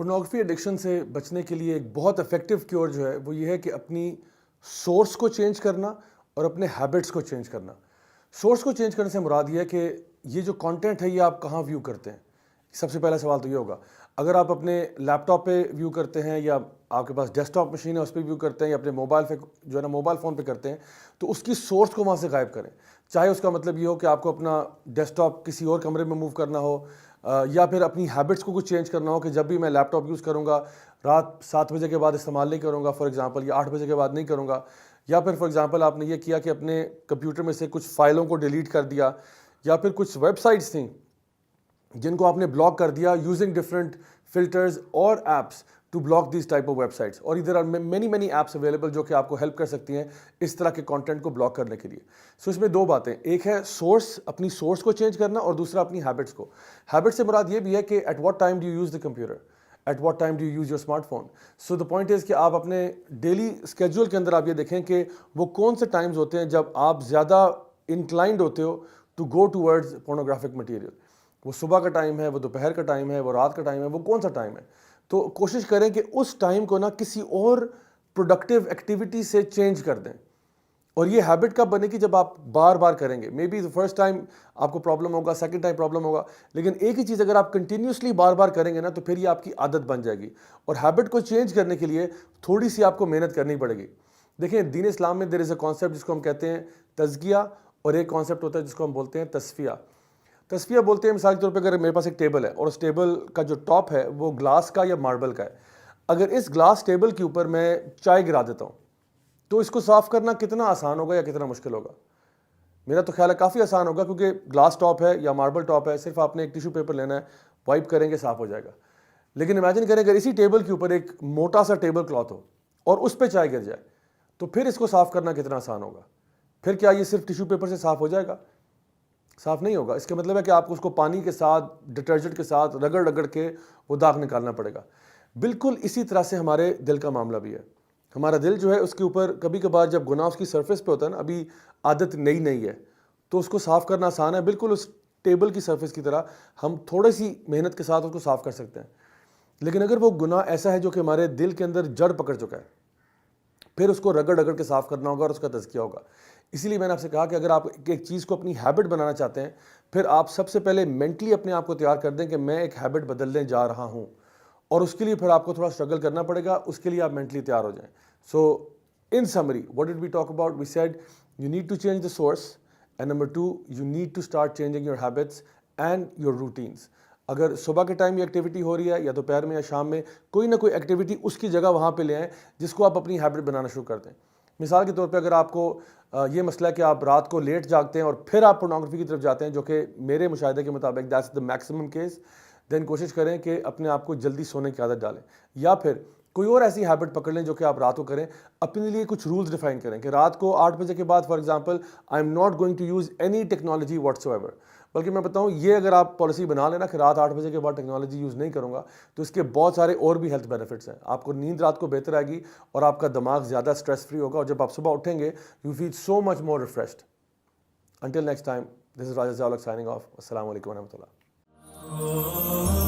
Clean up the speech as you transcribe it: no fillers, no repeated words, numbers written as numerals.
Pornography addiction سے بچنے کے لیے ایک بہت افیکٹو کیور جو ہے وہ یہ ہے کہ اپنی سورس کو چینج کرنا اور اپنے ہیبٹس کو چینج کرنا. سورس کو چینج کرنے سے مراد یہ ہے کہ یہ جو کانٹینٹ ہے یہ آپ کہاں ویو کرتے ہیں. سب سے پہلا سوال تو یہ ہوگا. اگر آپ اپنے لیپ ٹاپ پہ ویو کرتے ہیں یا آپ کے پاس ڈیسک ٹاپ مشین ہے اس پہ ویو کرتے ہیں یا اپنے موبائل پہ جو ہے نا موبائل فون پہ کرتے ہیں تو اس کی سورس کو وہاں سے غائب کریں. چاہے اس کا مطلب یہ ہو کہ آپ کو اپنا ڈیسک ٹاپ کسی اور کمرے میں موو کرنا ہو یا پھر اپنی ہیبٹس کو کچھ چینج کرنا ہو کہ جب بھی میں لیپ ٹاپ یوز کروں گا رات 7 بجے کے بعد استعمال نہیں کروں گا فار ایگزامپل, یا 8 بجے کے بعد نہیں کروں گا. یا پھر فار ایگزامپل آپ نے یہ کیا کہ اپنے کمپیوٹر میں سے کچھ فائلوں کو ڈیلیٹ کر دیا یا پھر کچھ ویب سائٹس تھیں جن کو آپ نے بلاک کر دیا یوزنگ ڈفرنٹ فلٹرز اور apps to block these type of ویب سائٹس. اور ادھر آر مینی ایپس اویلیبل جو کہ آپ کو ہیلپ کر سکتی ہیں اس طرح کے کانٹینٹ کو بلاک کرنے کے لیے. سو اس میں دو باتیں, ایک ہے سورس, اپنی سورس کو چینج کرنا, اور دوسرا اپنی ہیبٹس کو. ہیبٹ سے مراد یہ بھی ہے کہ at what time do you use the computer, at what time do you use your smartphone. So the point is کہ آپ اپنے ڈیلی اسکیجول کے اندر آپ یہ دیکھیں کہ وہ کون سے ٹائمز ہوتے ہیں جب آپ زیادہ انکلائنڈ ہوتے ہو to go towards pornographic material. وہ صبح کا ٹائم ہے, وہ دوپہر کا ٹائم ہے, وہ رات کا ٹائم ہے, وہ کون سا ٹائم ہے. تو کوشش کریں کہ اس ٹائم کو نا کسی اور پروڈکٹیو ایکٹیویٹی سے چینج کر دیں. اور یہ ہیبٹ کب بنے گی جب آپ بار بار کریں گے. مے بی فرسٹ ٹائم آپ کو پرابلم ہوگا, سیکنڈ ٹائم پرابلم ہوگا, لیکن ایک ہی چیز اگر آپ کنٹینیوسلی بار بار کریں گے نا تو پھر یہ آپ کی عادت بن جائے گی. اور ہیبٹ کو چینج کرنے کے لیے تھوڑی سی آپ کو محنت کرنی پڑے گی. دیکھیں دین اسلام میں دیر از اے کانسیپٹ جس کو ہم کہتے ہیں تزکیہ, اور ایک کانسیپٹ ہوتا ہے جس کو ہم بولتے ہیں تصفیہ. تصفیہ بولتے ہیں مثال کے طور پہ اگر میرے پاس ایک ٹیبل ہے اور اس ٹیبل کا جو ٹاپ ہے وہ گلاس کا یا ماربل کا ہے, اگر اس گلاس ٹیبل کے اوپر میں چائے گرا دیتا ہوں تو اس کو صاف کرنا کتنا آسان ہوگا یا کتنا مشکل ہوگا؟ میرا تو خیال ہے کافی آسان ہوگا, کیونکہ گلاس ٹاپ ہے یا ماربل ٹاپ ہے, صرف آپ نے ایک ٹیشو پیپر لینا ہے, وائپ کریں گے صاف ہو جائے گا. لیکن امیجن کریں اگر اسی ٹیبل کے اوپر ایک موٹا سا ٹیبل کلاتھ ہو اور اس پہ چائے گر جائے تو پھر اس کو صاف کرنا کتنا آسان ہوگا؟ پھر کیا یہ صرف ٹیشو پیپر سے صاف ہو جائے گا؟ صاف نہیں ہوگا. اس کا مطلب ہے کہ آپ کو اس کو پانی کے ساتھ, ڈٹرجنٹ کے ساتھ رگڑ کے وہ داغ نکالنا پڑے گا. بالکل اسی طرح سے ہمارے دل کا معاملہ بھی ہے. ہمارا دل جو ہے اس کے اوپر کبھی کبھار جب گناہ اس کی سرفیس پہ ہوتا ہے نا, ابھی عادت نئی ہے, تو اس کو صاف کرنا آسان ہے. بالکل اس ٹیبل کی سرفیس کی طرح ہم تھوڑی سی محنت کے ساتھ اس کو صاف کر سکتے ہیں. لیکن اگر وہ گناہ ایسا ہے جو کہ ہمارے دل کے اندر جڑ پکڑ چکا ہے, پھر اس کو رگڑ کے صاف کرنا ہوگا اور اس کا تزکیہ ہوگا. اسی لیے میں نے آپ سے کہا کہ اگر آپ ایک چیز کو اپنی ہیبٹ بنانا چاہتے ہیں, پھر آپ سب سے پہلے مینٹلی اپنے آپ کو تیار کر دیں کہ میں ایک ہیبٹ بدلنے جا رہا ہوں, اور اس کے لیے پھر آپ کو تھوڑا اسٹرگل کرنا پڑے گا. اس کے لیے آپ مینٹلی تیار ہو جائیں. So in summary what did we talk about? We said you need to change the source, and number 2 you need to start changing your habits and your routines. اگر صبح کے ٹائم یہ ایکٹیویٹی ہو رہی ہے یا دوپہر میں یا شام میں, کوئی نہ کوئی ایکٹیویٹی اس کی جگہ وہاں پہ لے آئیں جس کو آپ اپنی ہیبٹ بنانا شروع کر دیں. مثال کے طور پہ اگر آپ کو یہ مسئلہ ہے کہ آپ رات کو لیٹ جاگتے ہیں اور پھر آپ پورنوگرافی کی طرف جاتے ہیں, جو کہ میرے مشاہدے کے مطابق دیٹس دا میکسیمم کیس, دین کوشش کریں کہ اپنے آپ کو جلدی سونے کی عادت ڈالیں. یا پھر کوئی اور ایسی ہیبٹ پکڑ لیں جو کہ آپ رات کو کریں. اپنے لیے کچھ رولز ڈیفائن کریں کہ رات کو 8 بجے کے بعد for example I am not going to use any technology whatsoever. بلکہ میں بتاؤں یہ اگر آپ پالیسی بنا لینا کہ رات 8 بجے کے بعد ٹیکنالوجی یوز نہیں کروں گا, تو اس کے بہت سارے اور بھی ہیلتھ بینیفٹس ہیں. آپ کو نیند رات کو بہتر آئے گی اور آپ کا دماغ زیادہ اسٹریس فری ہوگا, اور جب آپ صبح اٹھیں گے you feel so much more refreshed. Until next time, this is Raja Zia ul-Haq signing of. السلام علیکم ورحمۃ اللہ.